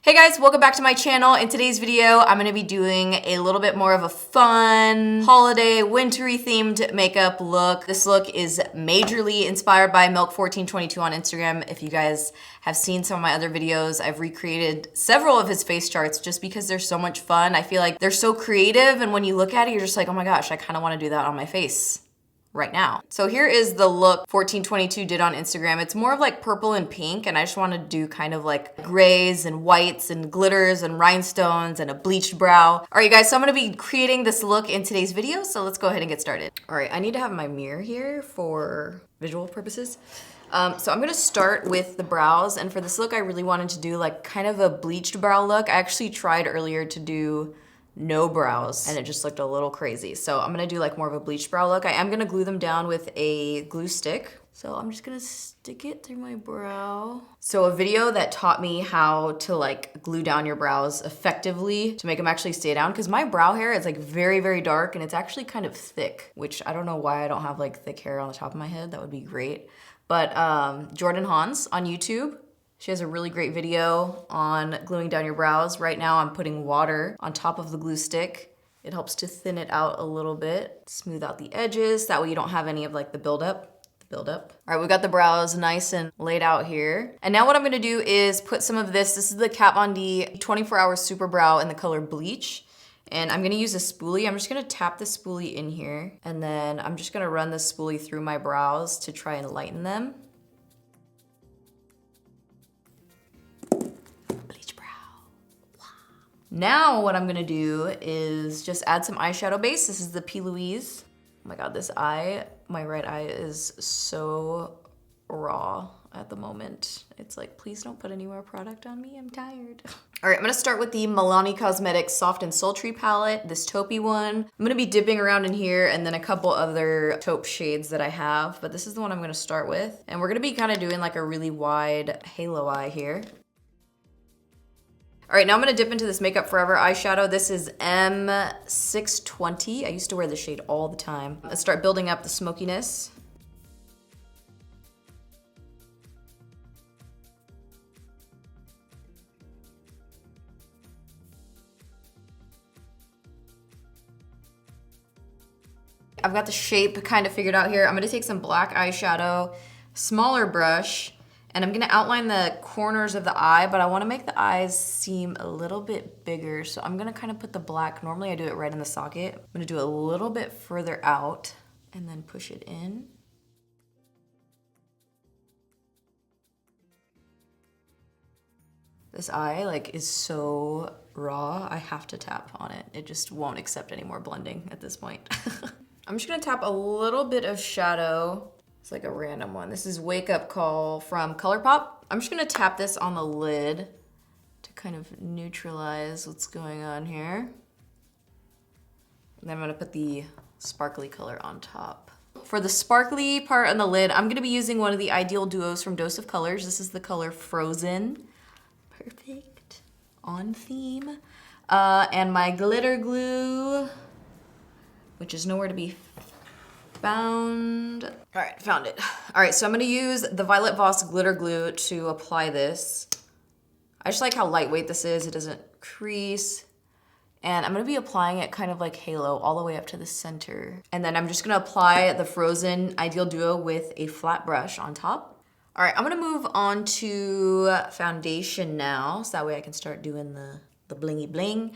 Hey guys, welcome back to my channel. In today's video, I'm gonna be doing a little bit more of a fun, holiday, wintry themed makeup look. This look is majorly inspired by Milk1422 on Instagram. If you guys have seen some of my other videos, I've recreated several of his face charts just because they're so much fun. I feel like they're so creative, and when you look at it, you're just like, oh my gosh, I kinda wanna do that on my face right now. So here is the look 1422 did on Instagram. It's more of like purple and pink, and I just want to do kind of like grays and whites and glitters and rhinestones and a bleached brow. All right, you guys, so I'm going to be creating this look in today's video, so let's go ahead and get started. All right, I need to have my mirror here for visual purposes. So I'm gonna start with the brows, and for this look, I really wanted to do like kind of a bleached brow look. I actually tried earlier to do no brows and it just looked a little crazy. So I'm gonna do like more of a bleached brow look. I am gonna glue them down with a glue stick. So I'm just gonna stick it through my brow. So a video that taught me how to like glue down your brows effectively to make them actually stay down, because my brow hair is like very, very dark and it's actually kind of thick, which I don't know why I don't have like thick hair on the top of my head. That would be great. But Jordan Hans on YouTube, she has a really great video on gluing down your brows. Right now I'm putting water on top of the glue stick. It helps to thin it out a little bit, smooth out the edges. That way you don't have any of like the buildup. All right, we got the brows nice and laid out here. And now what I'm gonna do is put some of this. This is the Kat Von D 24-Hour Super Brow in the color Bleach. And I'm gonna use a spoolie. I'm just gonna tap the spoolie in here. And then I'm just gonna run the spoolie through my brows to try and lighten them. Now what I'm gonna do is just add some eyeshadow base. This is the P. Louise. Oh my God, this eye, my right eye is so raw at the moment. It's like, please don't put any more product on me, I'm tired. All right, I'm gonna start with the Milani Cosmetics Soft and Sultry palette, this taupey one. I'm gonna be dipping around in here and then a couple other taupe shades that I have, but this is the one I'm gonna start with. And we're gonna be kind of doing like a really wide halo eye here. All right, now I'm gonna dip into this Makeup Forever eyeshadow. This is M620. I used to wear this shade all the time. Let's start building up the smokiness. I've got the shape kind of figured out here. I'm gonna take some black eyeshadow, smaller brush, and I'm gonna outline the corners of the eye, but I wanna make the eyes seem a little bit bigger. So I'm gonna kind of put the black, normally I do it right in the socket. I'm gonna do it a little bit further out and then push it in. This eye like is so raw, I have to tap on it. It just won't accept any more blending at this point. I'm just gonna tap a little bit of shadow. It's like a random one. This is Wake Up Call from ColourPop. I'm just gonna tap this on the lid to kind of neutralize what's going on here. And then I'm gonna put the sparkly color on top. For the sparkly part on the lid, I'm gonna be using one of the Ideal Duos from Dose of Colors. This is the color Frozen. Perfect, on theme. And my glitter glue, which is nowhere to be found. All right, found it. All right, so I'm gonna use the Vilote Voss glitter glue to apply this. I just like how lightweight this is. It doesn't crease. And I'm gonna be applying it kind of like halo all the way up to the center. And then I'm just gonna apply the Frozen Ideal Duo with a flat brush on top. All right, I'm gonna move on to foundation now, so that way I can start doing the blingy bling.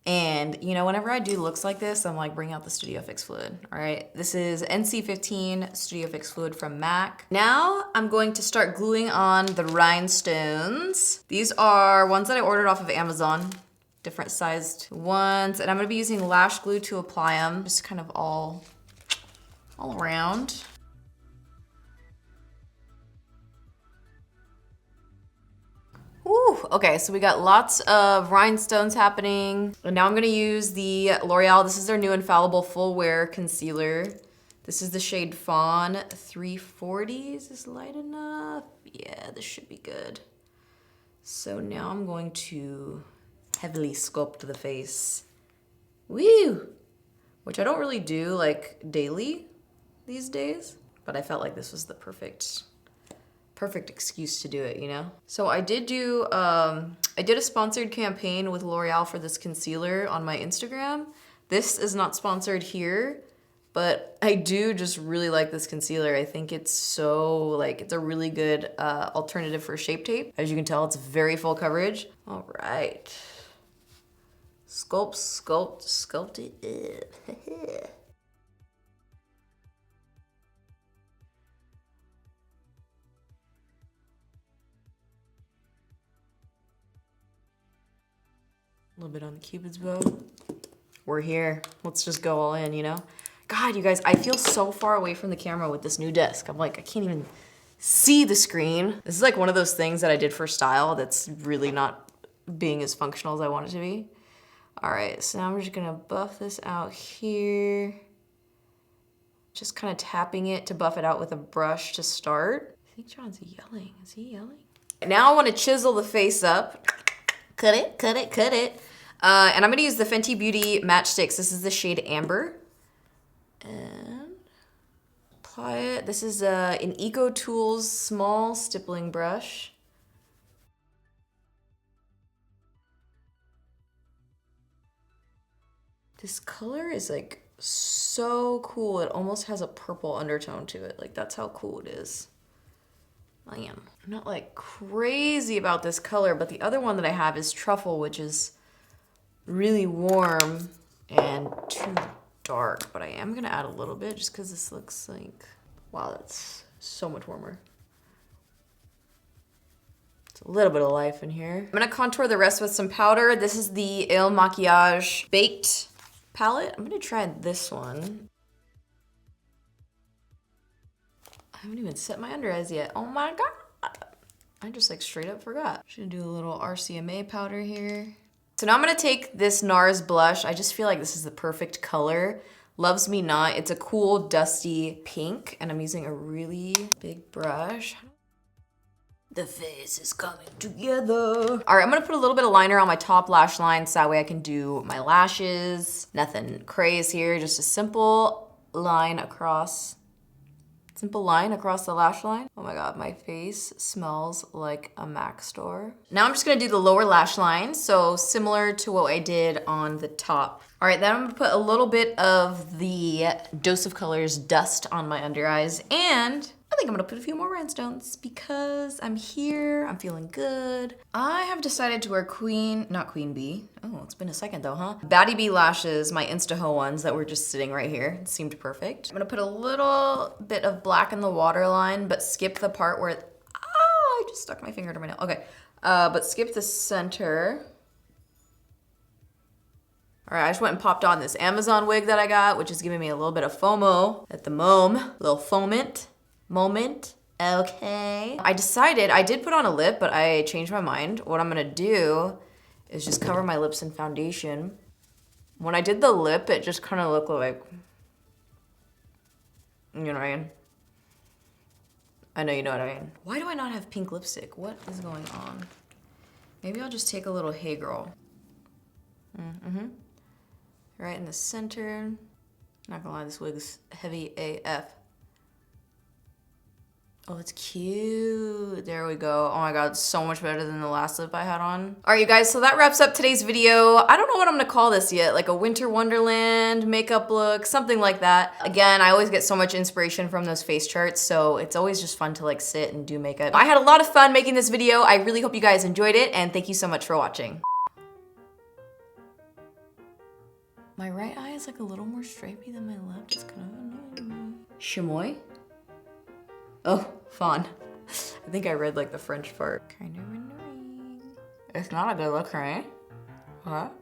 And you know, whenever I do looks like this, I'm like, bring out the Studio Fix fluid. All right, this is NC15 Studio Fix fluid from MAC. Now I'm going to start gluing on the rhinestones. These are ones that I ordered off of Amazon, different sized ones. And I'm gonna be using lash glue to apply them, just kind of all around. Woo, okay, so we got lots of rhinestones happening. And now I'm gonna use the L'Oreal, this is their new Infallible Full Wear Concealer. This is the shade Fawn 340. Is this light enough? Yeah, this should be good. So now I'm going to heavily sculpt the face. Woo! Which I don't really do like daily these days, but I felt like this was the perfect perfect excuse to do it, you know? So I did do, I did a sponsored campaign with L'Oreal for this concealer on my Instagram. This is not sponsored here, but I do just really like this concealer. I think it's so, like, it's a really good alternative for Shape Tape. As you can tell, it's very full coverage. All right. Sculpt, sculpt, sculpt it. A little bit on the Cupid's bow. We're here. Let's just go all in, you know? God, you guys, I feel so far away from the camera with this new desk. I'm like, I can't even see the screen. This is like one of those things that I did for style that's really not being as functional as I want it to be. All right, so now I'm just gonna buff this out here. Just kind of tapping it to buff it out with a brush to start. I think John's yelling. Is he yelling? Now I want to chisel the face up. Cut it, cut it, cut it. And I'm gonna use the Fenty Beauty Matchsticks. This is the shade Amber. And apply it. This is an Eco Tools small stippling brush. This color is like so cool. It almost has a purple undertone to it. Like that's how cool it is. I'm not like crazy about this color, but the other one that I have is Truffle, which is really warm and too dark, but I am gonna add a little bit just because this looks like, wow, that's so much warmer. It's a little bit of life in here. I'm gonna contour the rest with some powder. This is the Il Maquillage Baked palette. I'm gonna try this one. I haven't even set my under eyes yet. Oh my God. I just like straight up forgot. Should do a little RCMA powder here. So now I'm gonna take this NARS blush. I just feel like this is the perfect color. Loves Me Not. It's a cool, dusty pink, and I'm using a really big brush. The face is coming together. All right, I'm gonna put a little bit of liner on my top lash line so that way I can do my lashes. Nothing crazy here, just a simple line across. Simple line across the lash line. Oh my God, my face smells like a MAC store. Now I'm just gonna do the lower lash line, so similar to what I did on the top. All right, then I'm gonna put a little bit of the Dose of Colors dust on my under eyes, and I think I'm gonna put a few more rhinestones because I'm here, I'm feeling good. I have decided to wear not Queen Bee. Oh, it's been a second though, huh? Baddie Bee lashes, my Instaho ones that were just sitting right here. It seemed perfect. I'm gonna put a little bit of black in the waterline, but skip the part where, I just stuck my finger to my nail. Okay, but skip the center. All right, I just went and popped on this Amazon wig that I got, which is giving me a little bit of FOMO at the little foment. Moment. Okay. I decided, I did put on a lip, but I changed my mind. What I'm gonna do is just cover my lips in foundation. When I did the lip, it just kind of looked like, you know what I mean? I know you know what I mean. Why do I not have pink lipstick? What is going on? Maybe I'll just take a little Hey Girl. Right in the center. Not gonna lie, this wig's heavy AF. Oh, it's cute. There we go. Oh my God, so much better than the last lip I had on. All right, you guys, so that wraps up today's video. I don't know what I'm gonna call this yet, like a winter wonderland makeup look, something like that. Again, I always get so much inspiration from those face charts, so it's always just fun to like sit and do makeup. I had a lot of fun making this video. I really hope you guys enjoyed it, and thank you so much for watching. My right eye is like a little more stripy than my left. It's kind of annoying me. Chamois? Oh, fawn. I think I read like the French part. Kind of annoying. It's not a good look, right? What?